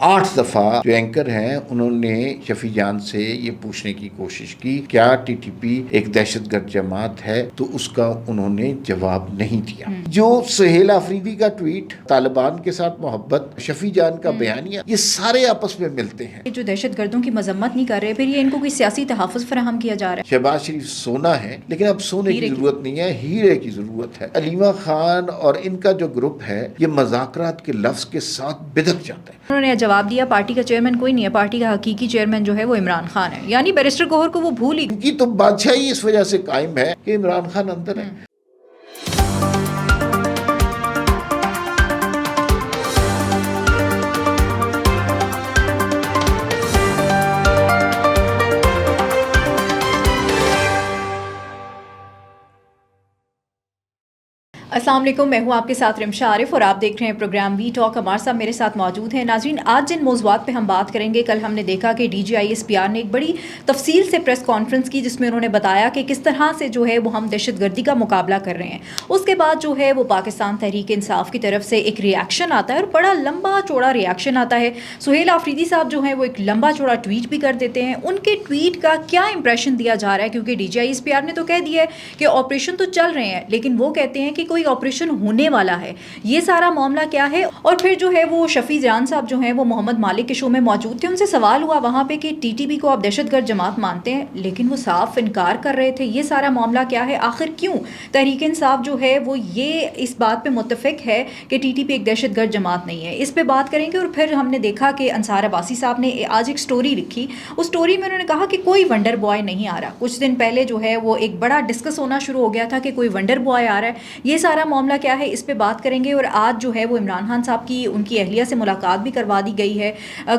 8 دفعہ جو اینکر ہیں انہوں نے شفیع جان سے یہ پوچھنے کی کوشش کی کیا ٹی ٹی پی ایک دہشت گرد جماعت ہے، تو اس کا انہوں نے جواب نہیں دیا۔ جو سہیل آفریدی کا ٹویٹ، طالبان کے ساتھ محبت، شفیع جان کا بیانیہ، یہ سارے آپس میں ملتے ہیں۔ جو دہشت گردوں کی مذمت نہیں کر رہے، پھر یہ ان کو کوئی سیاسی تحفظ فراہم کیا جا رہا ہے۔ شہباز شریف سونا ہے، لیکن اب سونے کی ضرورت نہیں ہے، ہیرے کی ضرورت ہے۔ علیمہ خان اور ان کا جو گروپ ہے یہ مذاکرات کے لفظ کے ساتھ بدک جاتا ہے۔ انہوں نے جواب دیا پارٹی کا چیئرمین کوئی نہیں ہے، پارٹی کا حقیقی چیئرمین جو ہے وہ عمران خان ہے، یعنی بیرسٹر گوہر کو وہ بھول ہی ان کی تو بادشاہی اس وجہ سے قائم ہے کہ عمران خان اندر ہے۔ السلام علیکم، میں ہوں آپ کے ساتھ رمشا عارف اور آپ دیکھ رہے ہیں پروگرام وی ٹاک۔ عمار صاحب میرے ساتھ موجود ہیں۔ ناظرین، آج جن موضوعات پہ ہم بات کریں گے، کل ہم نے دیکھا کہ D G I S P R نے ایک بڑی تفصیل سے پریس کانفرنس کی جس میں انہوں نے بتایا کہ کس طرح سے جو ہے وہ ہم دہشت گردی کا مقابلہ کر رہے ہیں۔ اس کے بعد جو ہے وہ پاکستان تحریک انصاف کی طرف سے ایک ریاکشن آتا ہے اور بڑا لمبا چوڑا ریاکشن آتا ہے۔ سہیل آفریدی صاحب جو ہیں وہ ایک لمبا چوڑا ٹویٹ بھی کر دیتے ہیں۔ ان کے ٹویٹ کا کیا امپریشن دیا جا رہا ہے، کیونکہ D G I S P R نے تو کہہ دیا ہے کہ آپریشن تو چل رہے ہیں، لیکن وہ کہتے ہیں کہ کوئی آپریشن ہونے والا ہے۔ یہ سارا معاملہ کیا ہے؟ اور پھر جو ہے وہ شفیع جان صاحب جو ہیں وہ محمد مالک کے شو میں موجود تھے، ان سے سوال ہوا وہاں پہ کہ ٹی ٹی پی کو آپ دہشت گرد جماعت مانتے ہیں، لیکن وہ صاف انکار کر رہے تھے۔ یہ سارا معاملہ کیا ہے؟ آخر کیوں تحریک انصاف جو ہے وہ یہ اس بات پہ متفق ہے کہ ٹی ٹی پی ایک دہشت گرد جماعت نہیں ہے؟ اس پہ بات کریں گے۔ اور پھر ہم نے دیکھا کہ انصار عباسی صاحب نے آج ایک سٹوری لکھی، اس سٹوری میں انہوں نے کہا کہ کوئی ونڈر بوائے نہیں آ رہا۔ کچھ دن پہلے جو ہے وہ ایک بڑا ڈسکس ہونا شروع ہو گیا تھا کہ کوئی ونڈر بوائے آ رہا ہے۔ یہ سارا معاملہ کیا ہے، اس پہ بات کریں گے۔ اور آج جو ہے وہ عمران خان صاحب کی ان کی اہلیہ سے ملاقات بھی کروا دی گئی ہے۔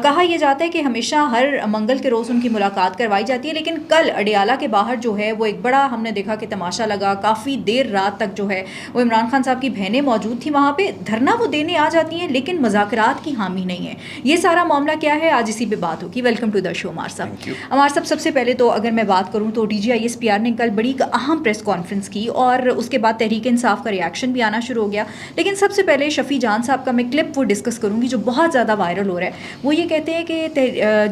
کہا یہ جاتا ہے کہ ہمیشہ ہر منگل کے روز ان کی ملاقات کروائی جاتی ہے، لیکن کل اڈیالہ کے باہر جو ہے وہ ایک بڑا ہم نے دیکھا کہ تماشا لگا۔ کافی دیر رات تک جو ہے وہ عمران خان صاحب کی بہنیں موجود تھیں وہاں پہ، دھرنا وہ دینے آ جاتی ہیں لیکن مذاکرات کی حامی نہیں ہے۔ یہ سارا معاملہ کیا ہے، آج اسی پہ بات ہوگی۔ ویلکم ٹو دا شو عمار صاحب۔ عمار صاحب، سب سے پہلے تو اگر میں بات کروں تو D G I S P R نے کل بڑی اہم پریس کانفرنس کی اور اس کے بعد تحریک انصاف کا ریاکشن بھی آنا شروع ہو گیا۔ لیکن سب سے پہلے شفیع جان صاحب کا میں کلپ وہ ڈسکس کروں گی جو بہت زیادہ وائرل ہو رہا ہے۔ وہ یہ کہتے ہیں کہ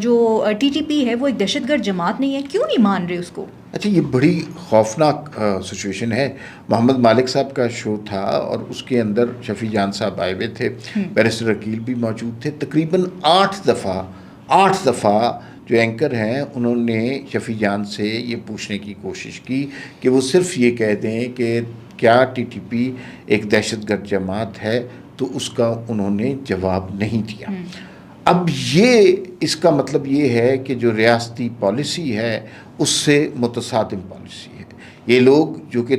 جو ٹی ٹی پی ہے وہ ایک دہشت گرد جماعت نہیں ہے۔ کیوں نہیں مان رہے اس کو؟ اچھا، یہ بڑی خوفناک سچویشن ہے۔ محمد مالک صاحب کا شو تھا اور اس کے اندر شفیع جان صاحب آئے ہوئے تھے، بیرسٹر عقیل بھی موجود تھے۔ تقریباً 8 دفعہ جو اینکر ہیں انہوں نے شفیع جان سے یہ پوچھنے کی کوشش کی کہ وہ صرف یہ کہہ دیں کہ کیا ٹی ٹی پی ایک دہشت گرد جماعت ہے، تو اس کا انہوں نے جواب نہیں دیا۔ اب اس کا مطلب یہ ہے کہ جو ریاستی پالیسی ہے اس سے متصادم پالیسی ہے۔ یہ لوگ جو کہ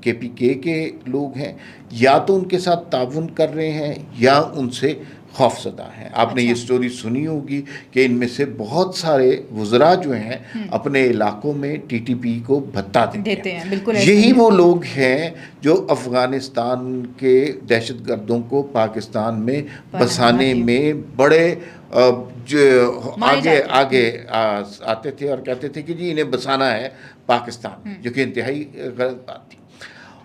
کے پی کے لوگ ہیں، یا تو ان کے ساتھ تعاون کر رہے ہیں یا ان سے خوف زدہ ہیں۔ آپ نے یہ سٹوری سنی ہوگی کہ ان میں سے بہت سارے وزراء جو ہیں اپنے علاقوں میں ٹی ٹی پی کو بھتہ دیتے ہیں۔ بالکل یہی وہ لوگ ہیں جو افغانستان کے دہشت گردوں کو پاکستان میں بسانے میں بڑے آگے آتے تھے اور کہتے تھے کہ جی انہیں بسانا ہے پاکستان، جو کہ انتہائی غلط بات تھی۔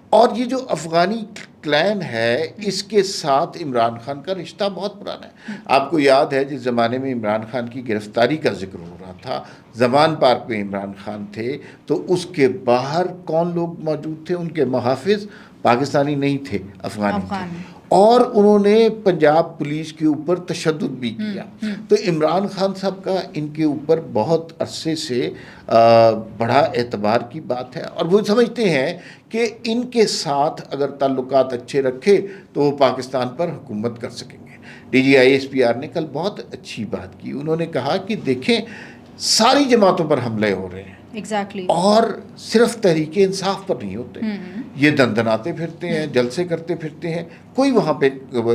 اور یہ جو افغانی کلین ہے اس کے ساتھ عمران خان کا رشتہ بہت پرانا ہے۔ آپ کو یاد ہے جس زمانے میں عمران خان کی گرفتاری کا ذکر ہو رہا تھا، زمان پارک میں عمران خان تھے، تو اس کے باہر کون لوگ موجود تھے؟ ان کے محافظ پاکستانی نہیں تھے، افغانی تھے، اور انہوں نے پنجاب پولیس کے اوپر تشدد بھی کیا۔ تو عمران خان صاحب کا ان کے اوپر بہت عرصے سے بڑا اعتبار کی بات ہے، اور وہ سمجھتے ہیں کہ ان کے ساتھ اگر تعلقات اچھے رکھے تو وہ پاکستان پر حکومت کر سکیں گے۔ D G I S P R نے کل بہت اچھی بات کی۔ انہوں نے کہا کہ دیکھیں ساری جماعتوں پر حملے ہو رہے ہیں، اور صرف تحریک انصاف پر نہیں ہوتے، یہ دندناتے پھرتے ہیں، جلسے کرتے پھرتے ہیں، کوئی وہاں پہ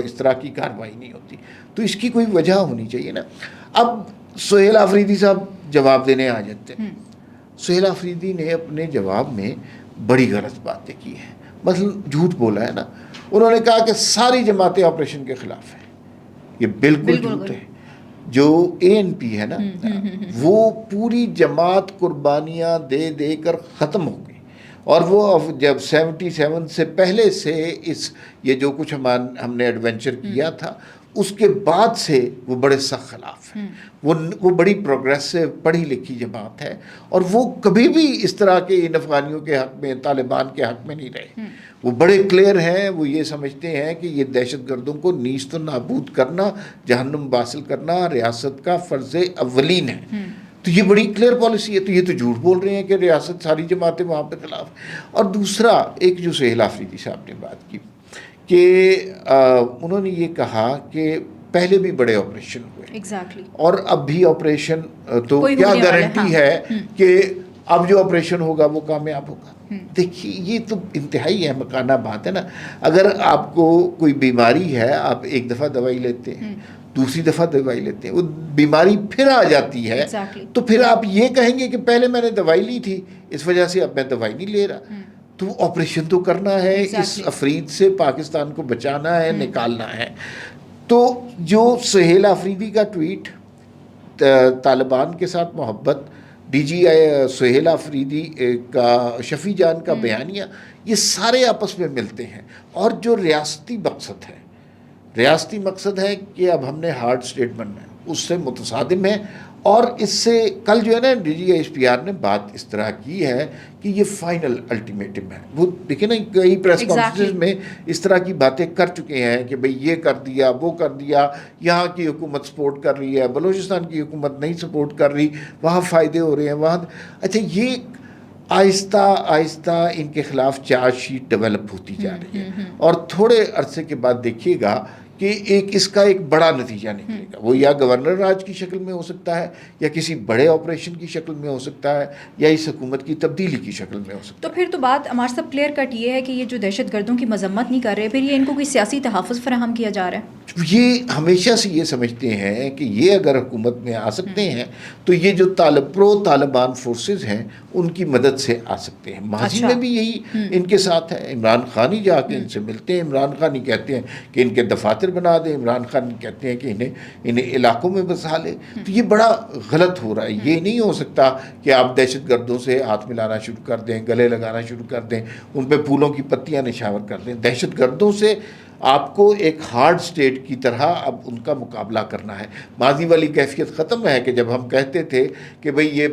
اس طرح کی کارروائی نہیں ہوتی۔ تو اس کی کوئی وجہ ہونی چاہیے نا۔ اب سہیل آفریدی صاحب جواب دینے آ جاتے ہیں۔ سہیل آفریدی نے اپنے جواب میں بڑی غلط باتیں کی ہیں، مثلا جھوٹ بولا ہے نا۔ انہوں نے کہا کہ ساری جماعتیں آپریشن کے خلاف ہیں، یہ بالکل جھوٹ ہے۔ جو اے این پی ہے نا، وہ پوری جماعت قربانیاں دے دے کر ختم ہو گئی، اور وہ جب 77 سے پہلے سے یہ جو کچھ ہم نے ایڈونچر کیا تھا اس کے بعد سے وہ بڑے سخت خلاف ہیں. وہ بڑی پروگریسو پڑھی لکھی جماعت ہے اور وہ کبھی بھی اس طرح کے ان افغانیوں کے حق میں طالبان کے حق میں نہیں رہے. وہ بڑے کلیئر ہیں. وہ یہ سمجھتے ہیں کہ یہ دہشت گردوں کو نیست و نابود کرنا, جہنم حاصل کرنا ریاست کا فرض اولین ہے. تو یہ بڑی کلیئر پالیسی ہے. تو یہ تو جھوٹ بول رہے ہیں کہ ریاست ساری جماعتیں وہاں پہ خلاف. اور دوسرا ایک جو سہیل آفریدی صاحب نے بات کی کہ انہوں نے یہ کہا کہ پہلے بھی بڑے آپریشن ہوئے اور اب بھی آپریشن, تو کیا گارنٹی ہے کہ اب جو آپریشن ہوگا وہ کامیاب ہوگا. دیکھیے یہ تو انتہائی احمقانہ بات ہے نا. اگر آپ کو کوئی بیماری ہے, آپ ایک دفعہ دوائی لیتے ہیں, دوسری دفعہ دوائی لیتے ہیں, وہ بیماری پھر آ جاتی ہے, تو پھر آپ یہ کہیں گے کہ پہلے میں نے دوائی لی تھی اس وجہ سے اب میں دوائی نہیں لے رہا. تو آپریشن تو کرنا ہے, اس افرید سے پاکستان کو بچانا ہے, نکالنا ہے. تو جو سہیل آفریدی کا ٹویٹ, طالبان کے ساتھ محبت, ڈی جی آئی سہیل آفریدی کا, شفیع جان کا بیانیہ, یہ سارے آپس میں ملتے ہیں. اور جو ریاستی مقصد ہے کہ اب ہم نے ہارڈ اسٹیٹ بننا ہے, اس سے متصادم ہے. اور اس سے کل جو ہے نا D G S P R نے بات اس طرح کی ہے کہ یہ فائنل الٹیمیٹم ہے. وہ دیکھیں نا کئی پریس کانفرنس میں اس طرح کی باتیں کر چکے ہیں کہ بھئی یہ کر دیا, وہ کر دیا, یہاں کی حکومت سپورٹ کر رہی ہے, بلوچستان کی حکومت نہیں سپورٹ کر رہی, وہاں فائدے ہو رہے ہیں وہاں. اچھا, یہ آہستہ آہستہ ان کے خلاف چارج شیٹ ڈیولپ ہوتی جا رہی ہے اور تھوڑے عرصے کے بعد دیکھیے گا کہ اس کا ایک بڑا نتیجہ نکلے گا. وہ یا گورنر راج کی شکل میں ہو سکتا ہے, یا کسی بڑے آپریشن کی شکل میں ہو سکتا ہے, یا اس حکومت کی تبدیلی کی شکل میں ہو سکتا ہے. تو پھر تو بات ہمارے سب کلیئر کٹ یہ ہے کہ یہ جو دہشت گردوں کی مذمت نہیں کر رہے, پھر یہ ان کو کوئی سیاسی تحفظ فراہم کیا جا رہا ہے. یہ ہمیشہ سے یہ سمجھتے ہیں کہ یہ اگر حکومت میں آ سکتے ہیں تو یہ جو طالبان فورسز ہیں ان کی مدد سے آ سکتے ہیں. ماضی میں بھی یہی ان کے ساتھ ہے. عمران خان ہی جا کے ان سے ملتے ہیں, عمران خان ہی کہتے ہیں کہ ان کے دفاتر بنا دیں, عمران خان کہتے ہیں کہ انہیں علاقوں میں بسا لے. تو یہ بڑا غلط ہو رہا ہے. یہ نہیں ہو سکتا کہ آپ دہشت گردوں سے ہاتھ ملانا شروع کر دیں, گلے لگانا شروع کر دیں, ان پہ پھولوں کی پتیاں نشاور کر دیں. دہشت گردوں سے آپ کو ایک ہارڈ سٹیٹ کی طرح اب ان کا مقابلہ کرنا ہے. ماضی والی کیفیت ختم ہے کہ جب ہم کہتے تھے کہ بھئی یہ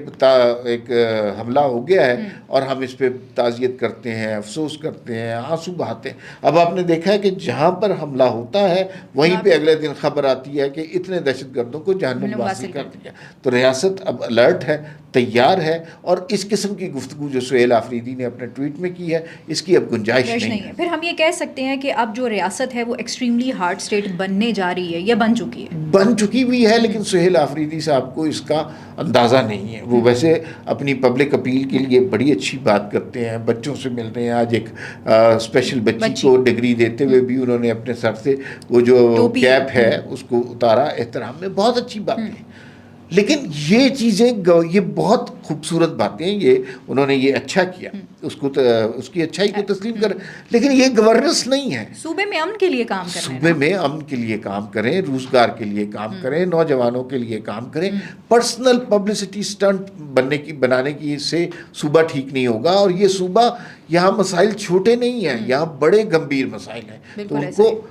ایک حملہ ہو گیا ہے اور ہم اس پہ تعزیت کرتے ہیں, افسوس کرتے ہیں, آنسو بہاتے ہیں. اب آپ نے دیکھا ہے کہ جہاں پر حملہ ہوتا ہے وہیں پہ اگلے دن خبر آتی ہے کہ اتنے دہشت گردوں کو جہنم واصل کر دیا. تو ریاست اب الرٹ ہے, تیار ہے, اور اس قسم کی گفتگو جو سہیل آفریدی نے اپنے ٹویٹ میں کی ہے اس کی اب گنجائش نہیں ہے. پھر ہم یہ کہہ سکتے ہیں کہ اب جو ریاست ہے وہ ایکسٹریملی ہارڈ اسٹیٹ بننے جا رہی ہے یا بن چکی بھی ہے, لیکن سہیل آفریدی صاحب کو اس کا اندازہ نہیں ہے. وہ ویسے اپنی پبلک اپیل کے لیے بڑی اچھی بات کرتے ہیں, بچوں سے مل رہے ہیں. آج ایک اسپیشل بچی کو ڈگری دیتے ہوئے بھی انہوں نے اپنے سر سے وہ جو کیپ ہے اس کو اتارا احترام میں. بہت اچھی بات ہے. لیکن یہ چیزیں, یہ بہت خوبصورت باتیں, یہ انہوں نے یہ اچھا کیا, اس کی اچھائی کو تسلیم کریں, لیکن یہ گورننس نہیں ہے. صوبے میں امن کے لیے کام کریں, صوبے میں امن کے لیے کام کریں, روزگار کے لیے کام کریں, نوجوانوں کے لیے کام کریں. پرسنل پبلسٹی سٹنٹ بنانے کی سے صوبہ ٹھیک نہیں ہوگا. اور یہ صوبہ, یہاں مسائل چھوٹے نہیں ہیں, یہاں بڑے گمبھیر مسائل ہیں, تو ان کو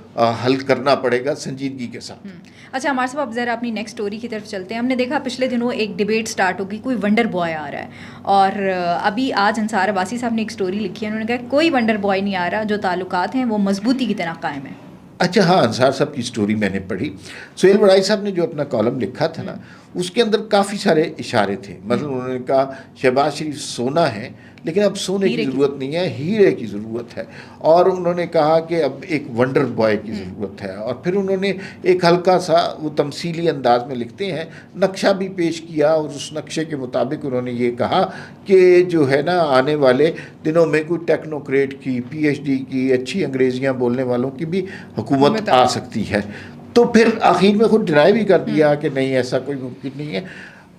حل کرنا پڑے گا سنجیدگی کے ساتھ. اچھا ہمارے صاحب, اب ذرا اپنی نیکسٹ اسٹوری کی طرف چلتے ہیں. ہم نے دیکھا پچھلے دنوں ایک ڈیبیٹ سٹارٹ ہوگی, کوئی ونڈر بوائے آ رہا ہے, اور ابھی آج انصار عباسی صاحب نے ایک اسٹوری لکھی ہے, انہوں نے کہا کوئی ونڈر بوائے نہیں آ رہا, جو تعلقات ہیں وہ مضبوطی کی طرح قائم ہیں. اچھا ہاں, انصار صاحب کی اسٹوری میں نے پڑھی. سہیل بڑائی صاحب نے جو اپنا کالم لکھا تھا نا, اس کے اندر کافی سارے اشارے تھے. مثلا انہوں نے کہا شہباز شریف سونا ہے, لیکن اب سونے کی ضرورت نہیں ہے, ہیرے کی ضرورت ہے. اور انہوں نے کہا کہ اب ایک ونڈر بوائے کی ضرورت ہے. اور پھر انہوں نے ایک ہلکا سا, وہ تمثیلی انداز میں لکھتے ہیں, نقشہ بھی پیش کیا, اور اس نقشے کے مطابق انہوں نے یہ کہا کہ جو ہے نا آنے والے دنوں میں کوئی ٹیکنوکریٹ کی, پی ایچ ڈی کی, اچھی انگریزیاں بولنے والوں کی بھی حکومت آ سکتی ہے. تو پھر آخر میں خود ڈرائی بھی کر دیا کہ نہیں, ایسا کوئی ممکن نہیں ہے.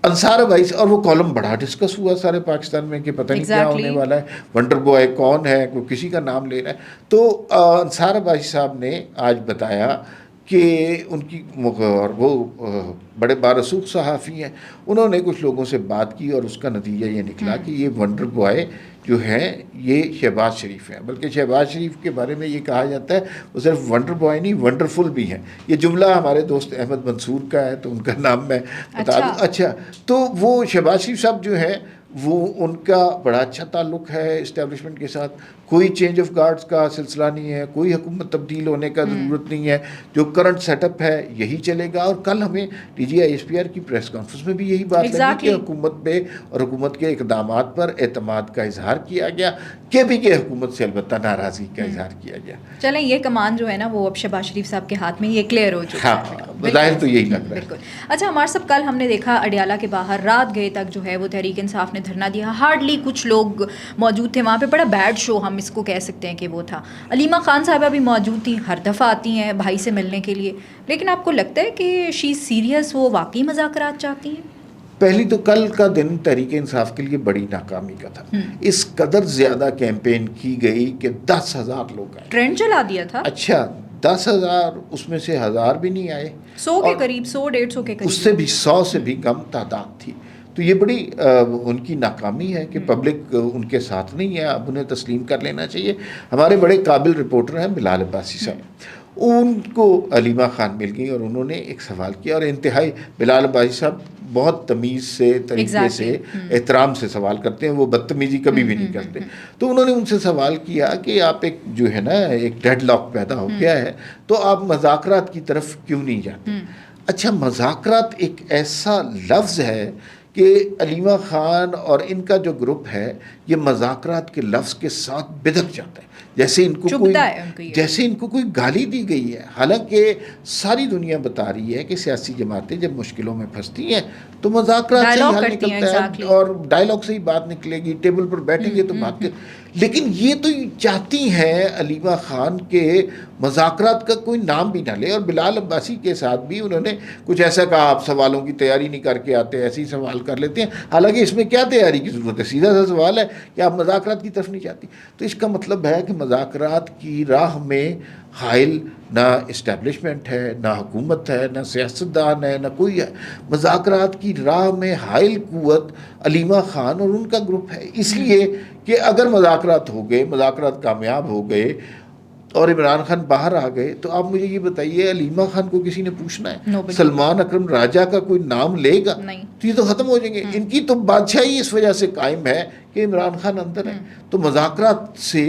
انصار عباسی, اور وہ کالم بڑا ڈسکس ہوا سارے پاکستان میں کہ پتہ نہیں کیا ہونے والا ہے, ونڈر بوائے کون ہے, کوئی کسی کا نام لے رہا ہے. تو انصار عباسی صاحب نے آج بتایا کہ ان کی اور وہ بڑے بارسوخ صحافی ہیں، انہوں نے کچھ لوگوں سے بات کی اور اس کا نتیجہ یہ نکلا کہ یہ ونڈر بوائے جو ہیں یہ شہباز شریف ہیں، بلکہ شہباز شریف کے بارے میں یہ کہا جاتا ہے وہ صرف ونڈر بوائے نہیں ونڈرفل بھی ہیں. یہ جملہ ہمارے دوست احمد منصور کا ہے تو ان کا نام میں بتا دوں. اچھا، تو وہ شہباز شریف صاحب جو ہیں وہ ان کا بڑا اچھا تعلق ہے اسٹیبلشمنٹ کے ساتھ، کوئی چینج آف گارڈز کا سلسلہ نہیں ہے، کوئی حکومت تبدیل ہونے کا ضرورت نہیں ہے، جو کرنٹ سیٹ اپ ہے یہی چلے گا. اور کل ہمیں D G I S P R کی پریس کانفرنس میں بھی یہی بات لگی کہ حکومت پہ اور حکومت کے اقدامات پر اعتماد کا اظہار کیا گیا، کے پی کے حکومت سے البتہ ناراضگی کا اظہار کیا گیا. چلیں یہ کمان جو ہے نا وہ اب شہباز شریف صاحب کے ہاتھ میں یہ کلیئر ہو چکا ہے. ہاں، بظاہر تو یہی لگ رہا ہے. بالکل. اچھا ہمارے سب کل ہم نے دیکھا اڈیالہ کے باہر رات گئے تک جو ہے وہ تحریک انصاف نے دھرنا دیا، ہارڈلی کچھ لوگ موجود تھے وہاں پہ، بڑا بیڈ شو ہم اس کو کہہ سکتے ہیں کہ وہ تھا. علیمہ خان صاحبہ بھی موجود تھیں، ہر دفعہ آتی ہیں بھائی سے ملنے کے لیے، لیکن آپ کو لگتا ہے کہ شی سیریس، وہ واقعی مذاکرات چاہتی ہیں؟ پہلی تو کل کا دن تحریک انصاف کے لیے بڑی ناکامی کا تھا. اس قدر زیادہ کیمپین کی گئی کہ 10,000 لوگ آئے، ٹرینڈ چلا دیا تھا. اچھا 10,000، اس میں سے 1,000 بھی نہیں آئے، 100 کے قریب، 100-150 کے قریب، اس سے بھی 100 سے بھی کم تعداد تھی. تو یہ بڑی ان کی ناکامی ہے کہ پبلک ان کے ساتھ نہیں ہے. اب انہیں تسلیم کر لینا چاہیے. ہمارے بڑے قابل رپورٹر ہیں بلال عباسی صاحب، ان کو علیمہ خان مل گئی اور انہوں نے ایک سوال کیا، اور انتہائی بلال عباسی صاحب بہت تمیز سے طریقے سے احترام سے سوال کرتے ہیں، وہ بدتمیزی کبھی بھی نہیں کرتے. تو انہوں نے ان سے سوال کیا کہ آپ ایک جو ہے نا ایک ڈیڈ لاک پیدا ہو گیا ہے تو آپ مذاکرات کی طرف کیوں نہیں جاتے؟ اچھا، مذاکرات ایک ایسا لفظ ہے کہ علیمہ خان اور ان کا جو گروپ ہے یہ مذاکرات کے لفظ کے ساتھ بدک جاتا ہے، جیسے ان کو کوئی گالی دی گئی ہے. حالانکہ ساری دنیا بتا رہی ہے کہ سیاسی جماعتیں جب مشکلوں میں پھنستی ہیں تو مذاکرات سے ہی حل نکلتا ہے اور ڈائلاگ سے ہی بات نکلے گی، ٹیبل پر بیٹھیں گے تو بات کریں. لیکن یہ تو چاہتی ہیں علیمہ خان کے مذاکرات کا کوئی نام بھی نہ لے. اور بلال عباسی کے ساتھ بھی انہوں نے کچھ ایسا کہا، آپ سوالوں کی تیاری نہیں کر کے آتے، ایسے ہی سوال کر لیتے ہیں. حالانکہ اس میں کیا تیاری کی ضرورت ہے؟ سیدھا سا سوال ہے کہ آپ مذاکرات کی طرف نہیں جاتی. تو اس کا مطلب ہے کہ مذاکرات کی راہ میں حائل نہ اسٹیبلشمنٹ ہے، نہ حکومت ہے، نہ سیاستدان ہے، نہ کوئی ہے. مذاکرات کی راہ میں حائل قوت علیمہ خان اور ان کا گروپ ہے. اس لیے کہ اگر مذاکرات ہو گئے، مذاکرات کامیاب ہو گئے اور عمران خان باہر آ گئے تو آپ مجھے یہ بتائیے علیمہ خان کو کسی نے پوچھنا ہے؟ سلمان اکرم راجہ کا کوئی نام لے گا؟ تو یہ تو ختم ہو جائیں گے. ان کی تو بادشاہی اس وجہ سے قائم ہے کہ عمران خان اندر ہے. تو مذاکرات سے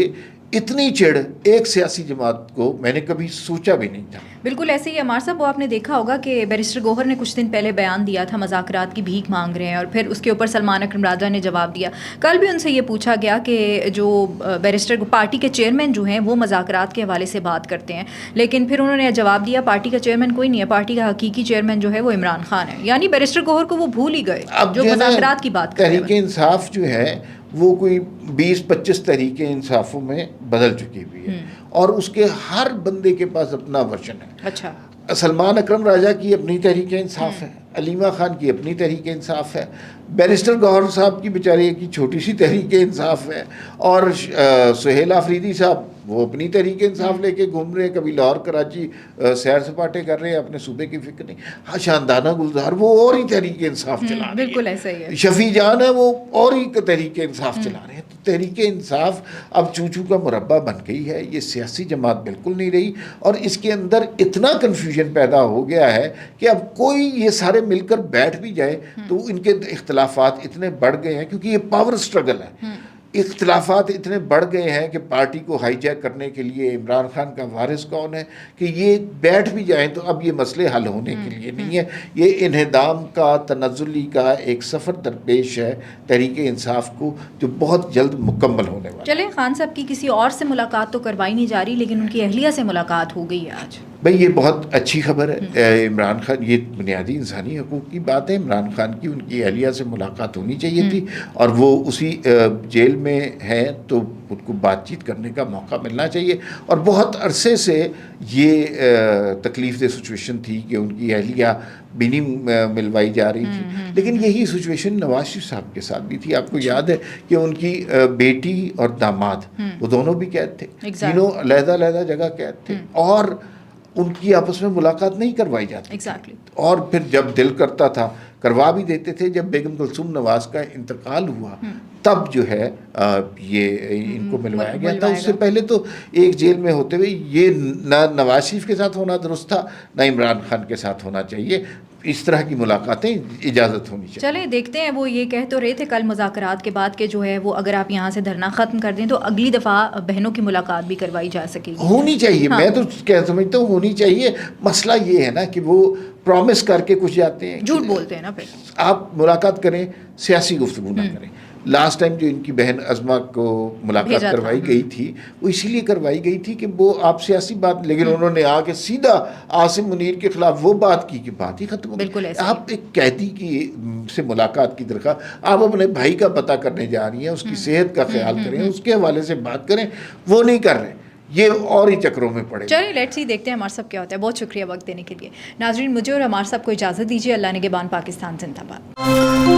اتنی چڑھ ایک سیاسی جماعت کو میں نے کبھی سوچا بھی نہیں تھا. بالکل ایسے ہی عمار صاحب، وہ آپ نے دیکھا ہوگا کہ بیرسٹر گوہر نے کچھ دن پہلے بیان دیا تھا مذاکرات کی بھیک مانگ رہے ہیں، اور پھر اس کے اوپر سلمان اکرم راجہ نے جواب دیا. کل بھی ان سے یہ پوچھا گیا کہ جو بیرسٹر پارٹی کے چیئرمین جو ہیں وہ مذاکرات کے حوالے سے بات کرتے ہیں، لیکن پھر انہوں نے جواب دیا پارٹی کا چیئرمین کوئی نہیں ہے، پارٹی کا حقیقی چیئرمین جو ہے وہ عمران خان ہے. یعنی بیرسٹر گوہر کو وہ بھول ہی گئے جو مذاکرات کی بات کرتے ہیں. تحریک انصاف جو ہے وہ کوئی 20-25 تحریک انصافوں میں بدل چکی ہوئی ہے اور اس کے ہر بندے کے پاس اپنا ورژن ہے. اچھا، سلمان اکرم راجہ کی اپنی تحریک انصاف ہے، علیمہ خان کی اپنی تحریک انصاف ہے، بیرسٹر گوہر صاحب کی بیچارے کی چھوٹی سی تحریک انصاف ہے، اور سہیل آفریدی صاحب وہ اپنی تحریک انصاف لے کے گھوم رہے ہیں، کبھی لاہور کراچی سیر سپاٹے کر رہے ہیں، اپنے صوبے کی فکر نہیں. ہاں، شاندانہ گلزار وہ اور ہی تحریک انصاف چلا رہے ہیں، بالکل ایسا ہی ہے. شفیع جان ہے وہ اور ہی تحریک انصاف چلا رہے ہیں. تو تحریک انصاف اب چوچو کا مربع بن گئی ہے، یہ سیاسی جماعت بالکل نہیں رہی، اور اس کے اندر اتنا کنفیوژن پیدا ہو گیا ہے کہ اب کوئی یہ سارے مل کر بیٹھ بھی جائے تو ان کے اختلافات اتنے بڑھ گئے ہیں، کیونکہ یہ پاور سٹرگل ہے. اختلافات اتنے بڑھ گئے ہیں کہ پارٹی کو ہائی جیک کرنے کے لیے عمران خان کا وارث کون ہے کہ یہ بیٹھ بھی جائیں تو اب یہ مسئلے حل ہونے کے لیے نہیں ہے. یہ انہدام کا، تنزلی کا ایک سفر درپیش ہے تحریک انصاف کو، جو بہت جلد مکمل ہونے والا ہے. چلیں، خان صاحب کی کسی اور سے ملاقات تو کروائی نہیں جا رہی، لیکن ان کی اہلیہ سے ملاقات ہو گئی ہے آج. بھئی یہ بہت اچھی خبر ہے. عمران خان، یہ بنیادی انسانی حقوق کی بات ہے، عمران خان کی ان کی اہلیہ سے ملاقات ہونی چاہیے تھی، اور وہ اسی جیل میں ہیں تو ان کو بات چیت کرنے کا موقع ملنا چاہیے. اور بہت عرصے سے یہ تکلیف دہ سچویشن تھی کہ ان کی اہلیہ بھی نہیں ملوائی جا رہی تھی، لیکن یہی سچویشن نواز شریف صاحب کے ساتھ بھی تھی. آپ کو یاد ہے کہ ان کی بیٹی اور داماد وہ دونوں بھی قید تھے، تینوں علیحدہ علیحدہ جگہ قید تھے، اور ان کی آپس میں ملاقات نہیں کروائی جاتی ایگزیکٹلی. اور پھر جب دل کرتا تھا کروا بھی دیتے تھے. جب بیگم کلثوم نواز کا انتقال ہوا تب جو ہے یہ ان کو ملوایا گیا تھا. اس سے پہلے تو ایک جیل میں ہوتے ہوئے یہ نہ نواز شریف کے ساتھ ہونا درست تھا نہ عمران خان کے ساتھ ہونا چاہیے. اس طرح کی ملاقاتیں اجازت ہونی چاہیے. چلیں دیکھتے ہیں. وہ یہ کہہ تو رہے تھے کل مذاکرات کے بعد کہ جو ہے وہ اگر آپ یہاں سے دھرنا ختم کر دیں تو اگلی دفعہ بہنوں کی ملاقات بھی کروائی جا سکے گی. ہونی چاہیے. میں تو سمجھتا ہوں ہونی چاہیے. مسئلہ یہ ہے نا کہ وہ پرومس کر کے کچھ جاتے ہیں, جھوٹ بولتے ہیں نا. پھر آپ ملاقات کریں, سیاسی گفتگو نہ کریں. لاسٹ ٹائم جو ان کی بہن عظما کو ملاقات کروائی گئی تھی وہ اسی لیے کروائی گئی تھی کہ وہ آپ سیاسی بات, لیکن انہوں نے آ کے سیدھا عاصم منیر کے خلاف وہ بات کی کہ بات ہی ختم ہو گئی. آپ ایک قیدی کی سے ملاقات کی درخواست, آپ اپنے بھائی کا پتہ کرنے جا رہی ہیں, اس کی صحت کا خیال کریں, اس کے حوالے سے بات کریں, وہ نہیں کر رہے. یہ اور ہی چکروں میں پڑے. چلیے لیٹس ہی دیکھتے ہیں ہمارا سب کیا ہوتا ہے. بہت شکریہ وقت دینے کے لیے. ناظرین مجھے اور ہمارا سب کو اجازت دیجیے. اللہ نگہبان. پاکستان زندہ باد.